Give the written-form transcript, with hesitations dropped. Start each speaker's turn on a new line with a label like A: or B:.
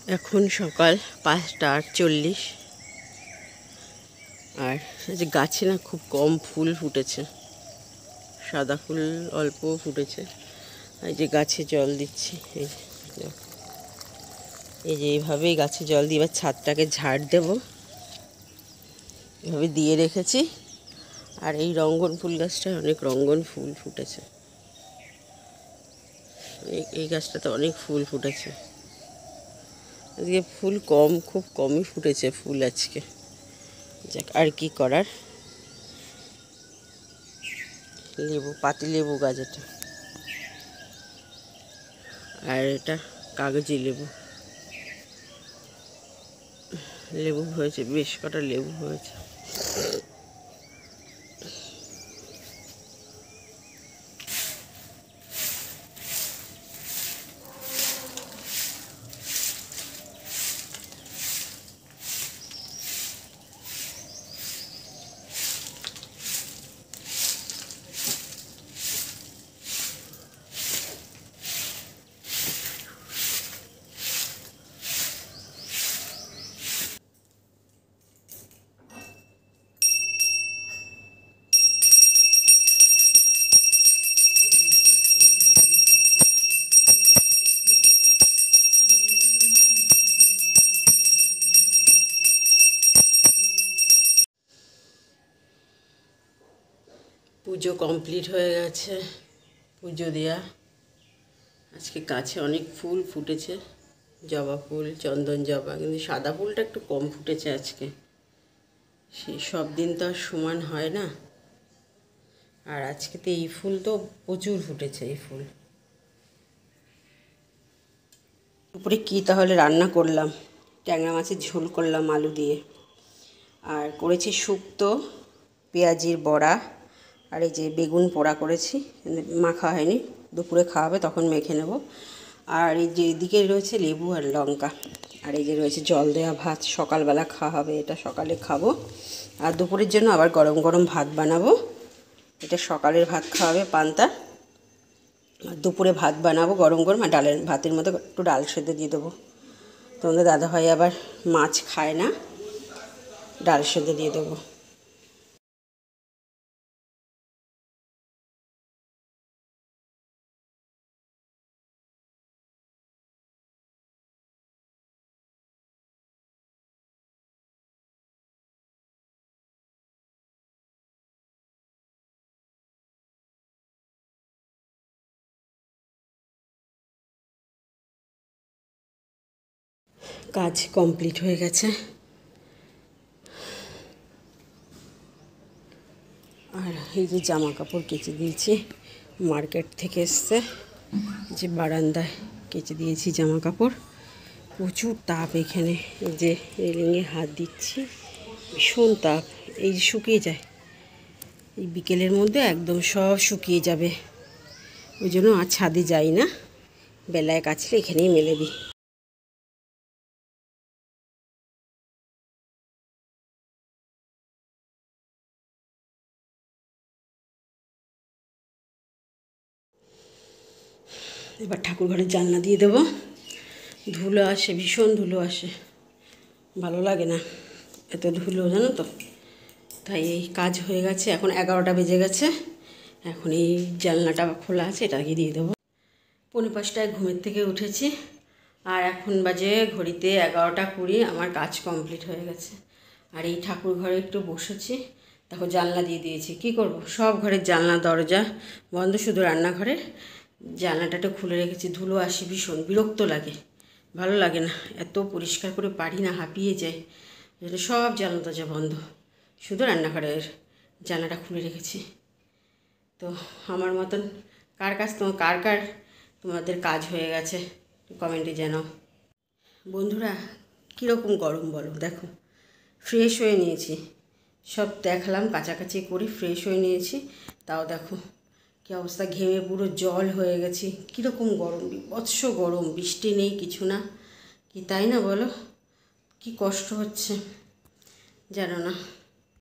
A: এখন সকাল 5:48 আর যে গাছে না খুব কম ফুল ফুটেছে, সাদা ফুল অল্প ফুটেছে। এই যে গাছে জল দিচ্ছি, এই যে এইভাবেই গাছে জল দিয়ে এবার ছাদটাকে ঝাড় দেব, এভাবে দিয়ে রেখেছি। আর এই রঙ্গন ফুল গাছটায় অনেক রঙ্গন ফুল ফুটেছে, এই গাছটাতে অনেক ফুল ফুটেছে। আজকে ফুল কম, খুব কমই ফুটেছে ফুল আজকে। যাক, আর কি করার। লেবু, পাতি লেবু গাছ এটা, আর এটা কাগজি লেবু। লেবু হয়েছে, বেশ কটা লেবু হয়েছে। পুজো কমপ্লিট হয়ে গেছে, পুজো দেয়া। আজকে গাছে অনেক ফুল ফুটেছে, জবা ফুল, চন্দন জবা, কিন্তু সাদা ফুলটা একটু কম ফুটেছে আজকে। সেই সব দিন তো আর সমান হয় না। আর আজকে তো এই ফুল তো প্রচুর ফুটেছে, এই ফুল। দুপুরে কী তাহলে রান্না করলাম? ট্যাংরা মাছের ঝোল করলাম আলু দিয়ে, আর করেছি শুক্তো, পেঁয়াজির বড়া, আর এই যে বেগুন পোড়া করেছি, মাখা হয়নি, দুপুরে খাওয়াবে তখন মেখে নেব। আর এই যে এদিকে রয়েছে লেবু আর লঙ্কা, আর এই যে রয়েছে জল দেওয়া ভাত, সকালবেলা খাওয়া হবে, এটা সকালে খাবো। আর দুপুরের জন্য আবার গরম গরম ভাত বানাবো, এটা সকালের ভাত খাওয়াবে পান্তা। আর দুপুরে ভাত বানাবো গরম গরম, আর ডালের ভাতের মধ্যে একটু ডাল সেদ্ধ দিয়ে দেবো। তোমাদের দাদাভাই আবার মাছ খায় না, ডাল সেদ্ধ দিয়ে দেবো। কাজ কমপ্লিট হয়ে গেছে, আর এই যে জামা কাপড় কেচে দিয়েছি, মার্কেট থেকে এসছে, যে বারান্দায় কেচে দিয়েছি জামা কাপড়। প্রচুর তাপ এখানে, এই যে রেলিংয়ে হাত দিচ্ছি, ভীষণ তাপ। এই যে শুকিয়ে যায়, এই বিকেলের মধ্যে একদম সব শুকিয়ে যাবে, ওই জন্য আর ছাদে যাই না, বেলায় কাচলে এখানেই মেলে দিই। এবার ঠাকুর ঘরের জানলা দিয়ে দেবো। ধুলো আসে, ভীষণ ধুলো আসে, ভালো লাগে না এত ধুলো, জানো তো। তাই এই কাজ হয়ে গেছে, এখন 11টা বেজে গেছে, এখন এই জানলাটা খোলা আছে, এটাকে দিয়ে দেবো। 4:45টায় ঘুমের থেকে উঠেছি, আর এখন বাজে ঘড়িতে 11টা 20। আমার কাজ কমপ্লিট হয়ে গেছে। আর এই ঠাকুর ঘরে একটু বসেছি, দেখো জানলা দিয়ে দিয়েছি। কি করব, সব ঘরের জানলা দরজা বন্ধ, শুধু রান্নাঘরের জানলাটা একটু খুলে রেখেছি। ধুলো আসে, ভীষণ বিরক্ত লাগে, ভালো লাগে না, এত পরিষ্কার করে পারি না, হাঁপিয়ে যায়। সব জানলা দরজা বন্ধ, শুধু রান্নাঘরের জানলাটা খুলে রেখেছি। তো আমার মতন কার তোমাদের কাজ হয়ে গেছে কমেন্টে জানাও। বন্ধুরা, কীরকম গরম বলো, দেখো ফ্রেশ হয়ে নিয়েছি, সব দেখালাম, কাছাকাছি করে ফ্রেশ হয়ে নিয়েছি, তাও দেখো কী অবস্থা, ঘেমে পুরো জল হয়ে গেছি। কীরকম গরম, বিভৎস গরম, বৃষ্টি নেই, কিছু না, কি তাই না বলো? কি কষ্ট হচ্ছে জানো না।